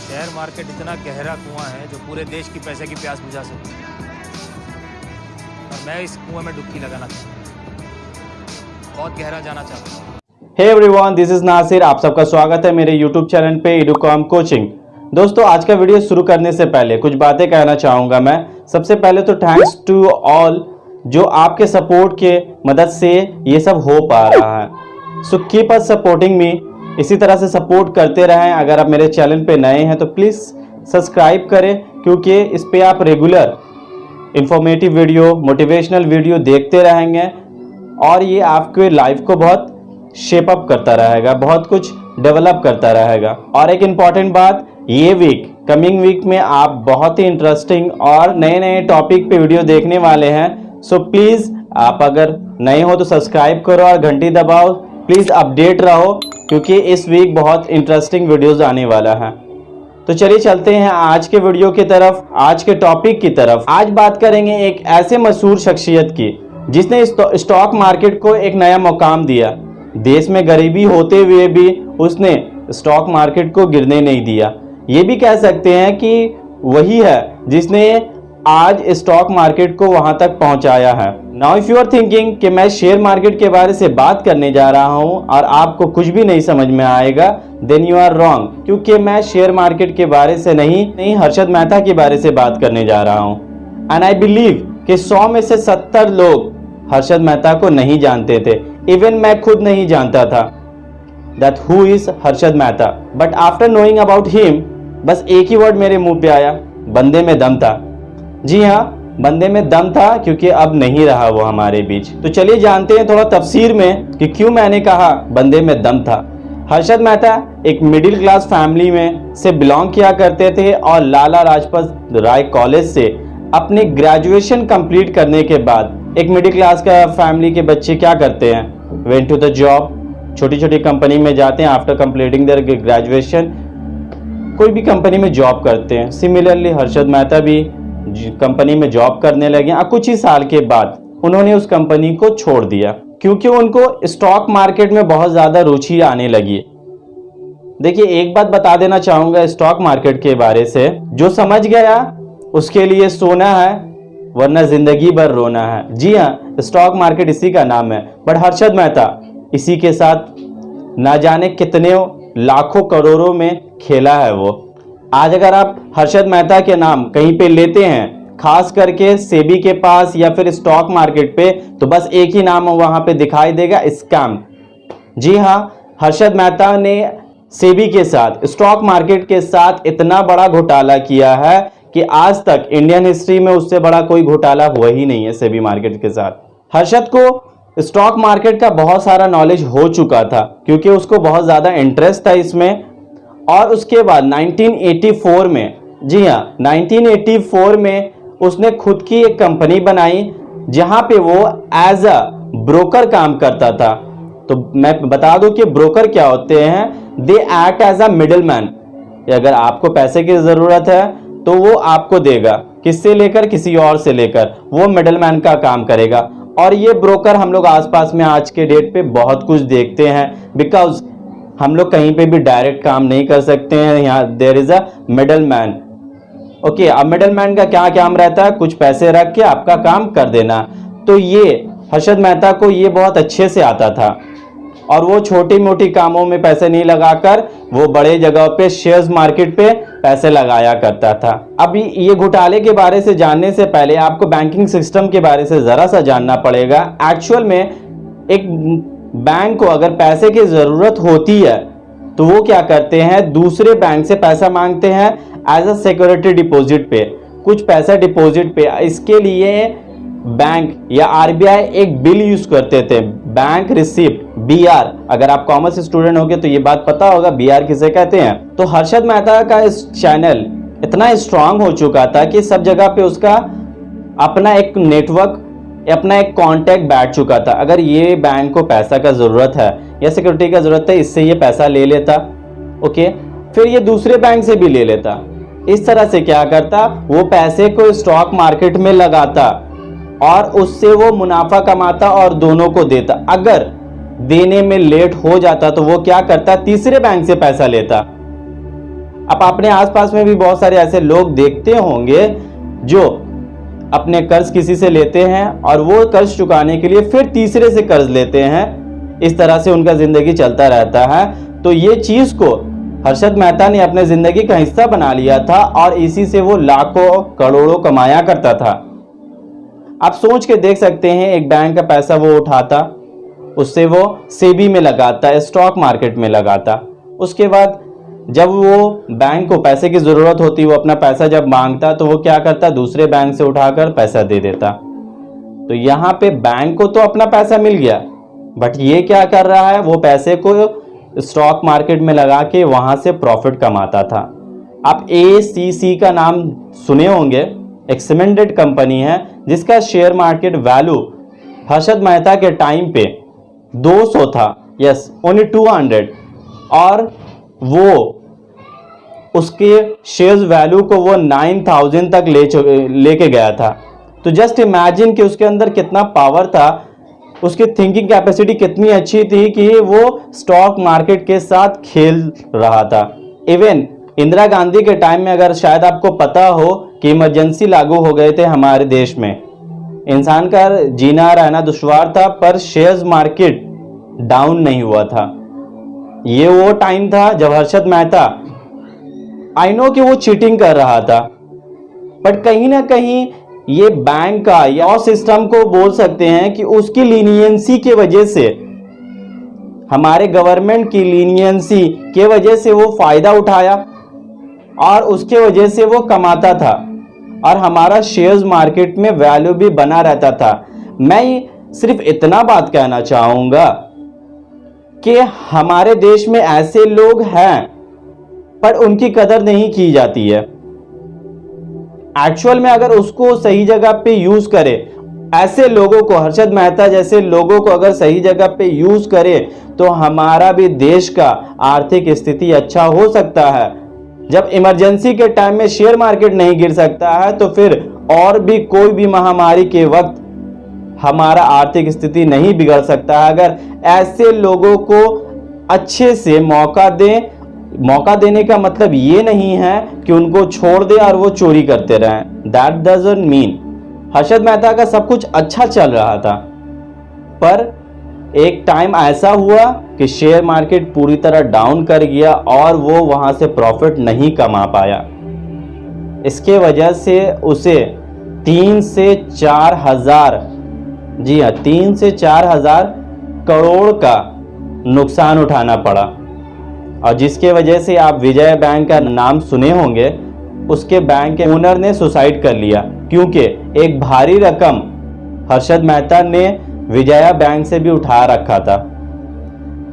Share market इतना गहरा कुआं है जो पूरे देश की पैसे की प्यास बुझा सकती है। और मैं इस कुएं में डुबकी लगाना चाहता हूँ, बहुत गहरा जाना चाहता हूँ। Hey everyone, this is Nasir. आप सबका स्वागत है मेरे यूट्यूब चैनल पे एडुकॉम कोचिंग। दोस्तों, आज का वीडियो शुरू करने से पहले कुछ बातें कहना चाहूँगा मैं। सबसे पहले तो थैंक्स टू ऑल जो आपके सपोर्ट के मदद से ये सब हो पा रहा है। So keep us supporting me. इसी तरह से सपोर्ट करते रहें। अगर आप मेरे चैनल पे नए हैं तो प्लीज़ सब्सक्राइब करें, क्योंकि इस पे आप regular informative video, motivational video देखते रहेंगे और ये आपके लाइफ को बहुत शेप अप करता रहेगा, बहुत कुछ डेवलप करता रहेगा। और एक इम्पॉर्टेंट बात, ये वीक, कमिंग वीक में आप बहुत ही इंटरेस्टिंग और नए नए टॉपिक पे वीडियो देखने वाले हैं। सो प्लीज़ आप अगर नए हो तो सब्सक्राइब करो और घंटी दबाओ। प्लीज़ अपडेट रहो, क्योंकि इस वीक बहुत इंटरेस्टिंग वीडियोज़ आने वाला है। तो चलिए चलते हैं आज के वीडियो की तरफ, आज के टॉपिक की तरफ। आज बात करेंगे एक ऐसे मशहूर शख्सियत की जिसने स्टॉक मार्केट को एक नया मुकाम दिया। देश में गरीबी होते हुए भी उसने स्टॉक मार्केट को गिरने नहीं दिया। ये भी कह सकते हैं कि वही है जिसने आज स्टॉक मार्केट को वहां तक पहुंचाया है। Now if you are thinking कि मैं शेयर मार्केट के बारे से बात करने जा रहा हूं और आपको कुछ भी नहीं समझ में आएगा, देन यू आर रॉन्ग, क्योंकि मैं शेयर मार्केट के बारे से नहीं हर्षद मेहता के बारे से बात करने जा रहा हूं। एंड आई बिलीव कि 100 में से 70 लोग हर्षद मेहता को नहीं जानते थे। इवन मैं खुद नहीं जानता था that who is Harshad Mehta. But after knowing about him, बस एक ही वर्ड मेरे मुंह पे आया, बंदे में दम था। जी हाँ, बंदे में दम था, क्योंकि अब नहीं रहा वो हमारे बीच। तो चलिए जानते हैं थोड़ा तफसीर में कि क्यों मैंने कहा बंदे में दम था। हर्षद मेहता एक मिडिल क्लास फैमिली में से बिलोंग किया करते थे और लाला लाजपत राय कॉलेज से अपने ग्रेजुएशन कंप्लीट करने के बाद एक मिडिल क्लास का फैमिली के बच्चे क्या करते हैं, वेंट टू द जॉब, छोटी छोटी कंपनी में जाते हैं। आफ्टर कंप्लीटिंग देयर ग्रेजुएशन कोई भी कंपनी में जॉब करते हैं। सिमिलरली हर्षद मेहता भी कंपनी में जॉब करने लगे और कुछ ही साल के बाद उन्होंने उस कंपनी को छोड़ दिया, क्योंकि उनको स्टॉक मार्केट में बहुत ज़्यादा रुचि आने लगी। देखिए, एक बात बता देना चाहूँगा स्टॉक मार्केट के बारे से, जो समझ गया उसके लिए सोना है, वरना जिंदगी भर रोना है। जी हाँ, स्टॉक मार्केट इसी का नाम है। बट हर्षद मेहता इसी के साथ ना जाने कितने लाखों करोड़ों में खेला है वो। आज अगर आप हर्षद मेहता के नाम कहीं पे लेते हैं, खास करके सेबी के पास या फिर स्टॉक मार्केट पे, तो बस एक ही नाम वहां पे दिखाई देगा, स्कैम। जी हाँ, हर्षद मेहता ने सेबी के साथ, स्टॉक मार्केट के साथ इतना बड़ा घोटाला किया है कि आज तक इंडियन हिस्ट्री में उससे बड़ा कोई घोटाला हुआ ही नहीं है सेबी मार्केट के साथ। हर्षद को स्टॉक मार्केट का बहुत सारा नॉलेज हो चुका था, क्योंकि उसको बहुत ज़्यादा इंटरेस्ट था इसमें। और उसके बाद 1984 में, जी हाँ, 1984 में उसने खुद की एक कंपनी बनाई, जहां पे वो एज अ ब्रोकर काम करता था। तो मैं बता दूं कि ब्रोकर क्या होते हैं, they act as a middleman. अगर आपको पैसे की ज़रूरत है तो वो आपको देगा, किससे लेकर, किसी और से लेकर, वो मिडलमैन का काम करेगा। और ये ब्रोकर हम लोग आसपास में आज के डेट पे बहुत कुछ देखते हैं, बिकॉज हम लोग कहीं पे भी डायरेक्ट काम नहीं कर सकते हैं। यहाँ there is a middleman. Okay, अब मिडलमैन का क्या काम रहता है, कुछ पैसे रख के आपका काम कर देना। तो ये हर्षद मेहता को ये बहुत अच्छे से आता था, और वो छोटी मोटी कामों में पैसे नहीं लगाकर वो बड़े जगह पे शेयर्स मार्केट पे पैसे लगाया करता था। अब ये घोटाले के बारे से जानने से पहले आपको बैंकिंग सिस्टम के बारे से जरा सा जानना पड़ेगा। एक्चुअल में एक बैंक को अगर पैसे की जरूरत होती है तो वो क्या करते हैं, दूसरे बैंक से पैसा मांगते हैं एज अ सिक्योरिटी डिपॉजिट पे, कुछ पैसा डिपॉजिट पे। इसके लिए बैंक या आरबीआई एक बिल यूज करते थे, बैंक रिसिप्ट, बीआर। अगर आप कॉमर्स स्टूडेंट होंगे तो ये बात पता होगा बीआर किसे कहते हैं। तो हर्षद मेहता का इस चैनल इतना स्ट्रांग हो चुका था कि सब जगह पे उसका अपना एक नेटवर्क, अपना एक कांटेक्ट बैठ चुका था। अगर ये बैंक को पैसा का जरूरत है या सिक्योरिटी का जरूरत है, इससे ये पैसा ले लेता, ओके, फिर ये दूसरे बैंक से भी ले लेता। इस तरह से क्या करता, वो पैसे को स्टॉक मार्केट में लगाता और उससे वो मुनाफा कमाता और दोनों को देता। अगर देने में लेट हो जाता तो वो क्या करता, तीसरे बैंक से पैसा लेता। अब अपने आसपास में भी बहुत सारे ऐसे लोग देखते होंगे जो अपने कर्ज किसी से लेते हैं और वो कर्ज चुकाने के लिए फिर तीसरे से कर्ज लेते हैं। इस तरह से उनका जिंदगी चलता रहता है। तो ये चीज को हर्षद मेहता ने अपने जिंदगी का हिस्सा बना लिया था और इसी से वो लाखों करोड़ों कमाया करता था। आप सोच के देख सकते हैं, एक बैंक का पैसा वो उठाता, उससे वो सेबी में लगाता, स्टॉक मार्केट में लगाता। उसके बाद जब वो बैंक को पैसे की जरूरत होती, वो अपना पैसा जब मांगता तो वो क्या करता, दूसरे बैंक से उठाकर पैसा दे देता। तो यहाँ पे बैंक को तो अपना पैसा मिल गया, बट ये क्या कर रहा है, वो पैसे को स्टॉक मार्केट में लगा के वहां से प्रॉफिट कमाता था। आप ACC का नाम सुने होंगे, एक सीमेंटेड कंपनी है जिसका share market value Harshad Mehta के टाइम पे 200 था, यस ओनली 200, और वो उसके शेयर्स वैल्यू को वो 9000 तक लेके गया था। तो जस्ट इमेजिन कि उसके अंदर कितना पावर था, उसकी थिंकिंग कैपेसिटी कितनी अच्छी थी कि वो स्टॉक मार्केट के साथ खेल रहा था। इवन इंदिरा गांधी के टाइम में, अगर शायद आपको पता हो कि इमरजेंसी लागू हो गए थे हमारे देश में, इंसान का जीना रहना दुश्वार था, पर शेयर्स मार्केट डाउन नहीं हुआ था। ये वो टाइम था जब हर्षद मेहता, आई नो कि वो चीटिंग कर रहा था, बट कहीं ना कहीं ये बैंक का या सिस्टम को बोल सकते हैं कि उसकी लीनियंसी के वजह से, हमारे गवर्नमेंट की लीनियंसी के वजह से वो फायदा उठाया और उसके वजह से वो कमाता था और हमारा शेयर्स मार्केट में वैल्यू भी बना रहता था। मैं सिर्फ इतना बात कहना चाहूंगा कि हमारे देश में ऐसे लोग हैं पर उनकी कदर नहीं की जाती है। एक्चुअल में अगर उसको सही जगह पे यूज करे, ऐसे लोगों को, हर्षद मेहता जैसे लोगों को अगर सही जगह पे यूज करे, तो हमारा भी देश का आर्थिक स्थिति अच्छा हो सकता है। जब इमरजेंसी के टाइम में शेयर मार्केट नहीं गिर सकता है, तो फिर और भी कोई भी महामारी के वक्त हमारा आर्थिक स्थिति नहीं बिगड़ सकता है। अगर ऐसे लोगों को अच्छे से मौका दें, मौका देने का मतलब ये नहीं है कि उनको छोड़ दे और वो चोरी करते रहें। That doesn't mean. Harshad Mehta का सब कुछ अच्छा चल रहा था, पर एक टाइम ऐसा हुआ कि शेयर मार्केट पूरी तरह डाउन कर गया और वो वहां से प्रॉफिट नहीं कमा पाया। इसके वजह से उसे 3 से 4 हजार, जी हाँ 3 से 4 हजार करोड़ का नुकसान उठाना पड़ा। और जिसके वजह से आप विजया बैंक का नाम सुने होंगे, उसके बैंक के ओनर ने सुसाइड कर लिया, क्योंकि एक भारी रकम हर्षद मेहता ने विजया बैंक से भी उठा रखा था।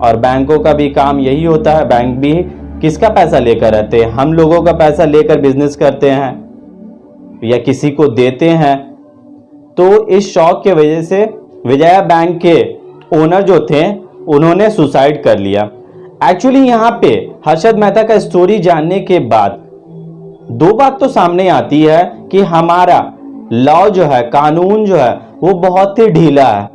और बैंकों का भी काम यही होता है, बैंक भी किसका पैसा लेकर रहते हैं, हम लोगों का पैसा लेकर बिजनेस करते हैं या किसी को देते हैं। तो इस शौक के वजह से विजया बैंक के ओनर जो थे, उन्होंने सुसाइड कर लिया। एक्चुअली यहाँ पे हर्षद मेहता का स्टोरी जानने के बाद 2 बात तो सामने आती है कि हमारा लॉ जो है, कानून जो है, वो बहुत ही ढीला है।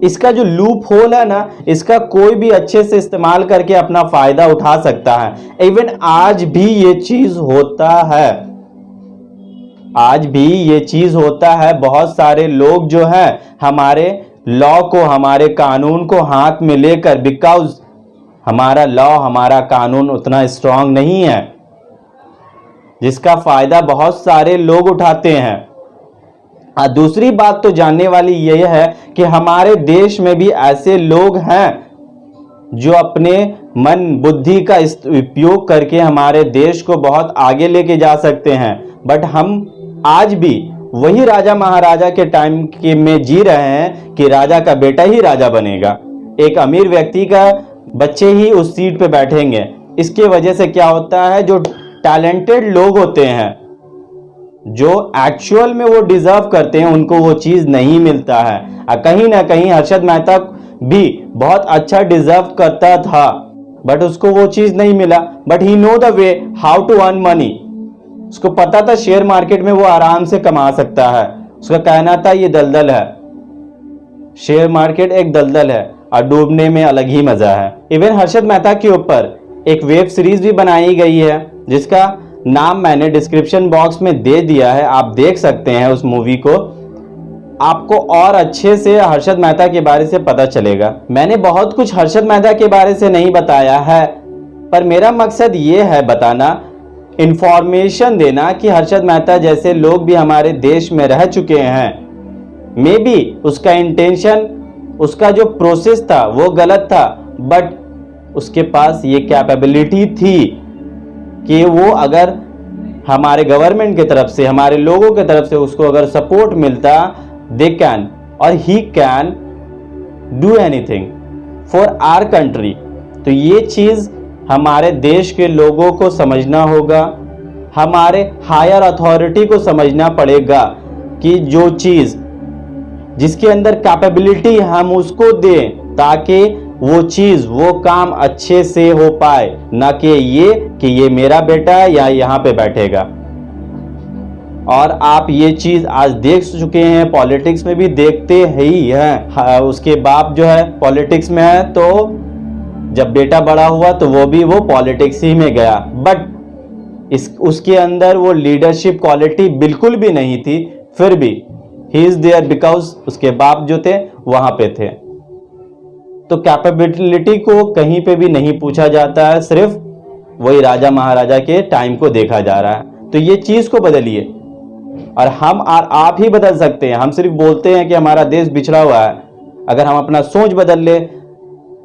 इसका जो लूप होल है ना, इसका कोई भी अच्छे से इस्तेमाल करके अपना फायदा उठा सकता है। इवन आज भी ये चीज होता है, आज भी ये चीज होता है। बहुत सारे लोग जो है हमारे लॉ को, हमारे कानून को हाथ में लेकर, बिकॉज हमारा लॉ, हमारा कानून उतना स्ट्रांग नहीं है, जिसका फायदा बहुत सारे लोग उठाते हैं। दूसरी बात तो जानने वाली यह है कि हमारे देश में भी ऐसे लोग हैं जो अपने मन बुद्धि का उपयोग करके हमारे देश को बहुत आगे लेके जा सकते हैं। बट हम आज भी वही राजा महाराजा के टाइम के में जी रहे हैं कि राजा का बेटा ही राजा बनेगा, एक अमीर व्यक्ति का बच्चे ही उस सीट पे बैठेंगे। इसके वजह से क्या होता है, जो टैलेंटेड लोग होते हैं, जो एक्चुअल में वो डिजर्व करते हैं, उनको वो चीज नहीं मिलता है। कहीं ना कहीं हर्षद मेहता भी बहुत अच्छा डिजर्व करता था, बट उसको वो चीज नहीं मिला। But he know the way how to earn money. उसको पता था शेयर मार्केट में वो आराम से कमा सकता है। उसका कहना था ये दलदल है, शेयर मार्केट एक दलदल है और डूबने में अलग ही मजा है। इवन हर्षद मेहता के ऊपर एक वेब सीरीज भी बनाई गई है जिसका नाम मैंने डिस्क्रिप्शन बॉक्स में दे दिया है, आप देख सकते हैं उस मूवी को। आपको और अच्छे से हर्षद मेहता के बारे से पता चलेगा। मैंने बहुत कुछ हर्षद मेहता के बारे से नहीं बताया है, पर मेरा मकसद ये है बताना, इंफॉर्मेशन देना कि हर्षद मेहता जैसे लोग भी हमारे देश में रह चुके हैं। मे बी उसका इंटेंशन, उसका जो प्रोसेस था वो गलत था, बट उसके पास ये कैपेबिलिटी थी कि वो अगर हमारे गवर्नमेंट की तरफ से, हमारे लोगों की तरफ से उसको अगर सपोर्ट मिलता, दे कैन और he can do anything for our country. तो ये चीज हमारे देश के लोगों को समझना होगा, हमारे हायर अथॉरिटी को समझना पड़ेगा कि जो चीज जिसके अंदर कैपेबिलिटी हम उसको दें, ताकि वो चीज, वो काम अच्छे से हो पाए, ना कि ये मेरा बेटा है या यहाँ पे बैठेगा। और आप ये चीज आज देख चुके हैं, पॉलिटिक्स में भी देखते ही हैं। उसके बाप जो है पॉलिटिक्स में है, तो जब बेटा बड़ा हुआ तो वो पॉलिटिक्स ही में गया, बट उसके अंदर वो लीडरशिप क्वालिटी बिल्कुल भी नहीं थी। फिर भी ही इज देयर बिकॉज उसके बाप जो थे वहां पे थे। तो कैपेबिलिटी को कहीं पे भी नहीं पूछा जाता है, सिर्फ वही राजा महाराजा के टाइम को देखा जा रहा है। तो ये चीज को बदलिए, और हम और आप ही बदल सकते हैं। हम सिर्फ बोलते हैं कि हमारा देश बिछड़ा हुआ है, अगर हम अपना सोच बदल ले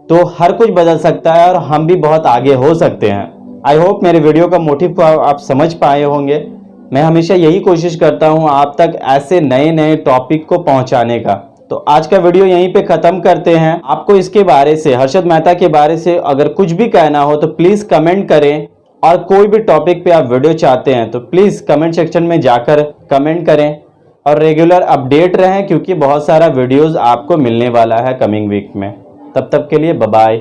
तो हर कुछ बदल सकता है और हम भी बहुत आगे हो सकते हैं। आई होप मेरे वीडियो का मोटिव को आप समझ पाए होंगे। मैं हमेशा यही कोशिश करता हूं आप तक ऐसे नए नए टॉपिक को पहुंचाने का। तो आज का वीडियो यहीं पे खत्म करते हैं। आपको इसके बारे से, हर्षद मेहता के बारे से अगर कुछ भी कहना हो तो प्लीज कमेंट करें, और कोई भी टॉपिक पे आप वीडियो चाहते हैं तो प्लीज कमेंट सेक्शन में जाकर कमेंट करें, और रेगुलर अपडेट रहें, क्योंकि बहुत सारा वीडियोस आपको मिलने वाला है कमिंग वीक में। तब तक के लिए बाय बाय।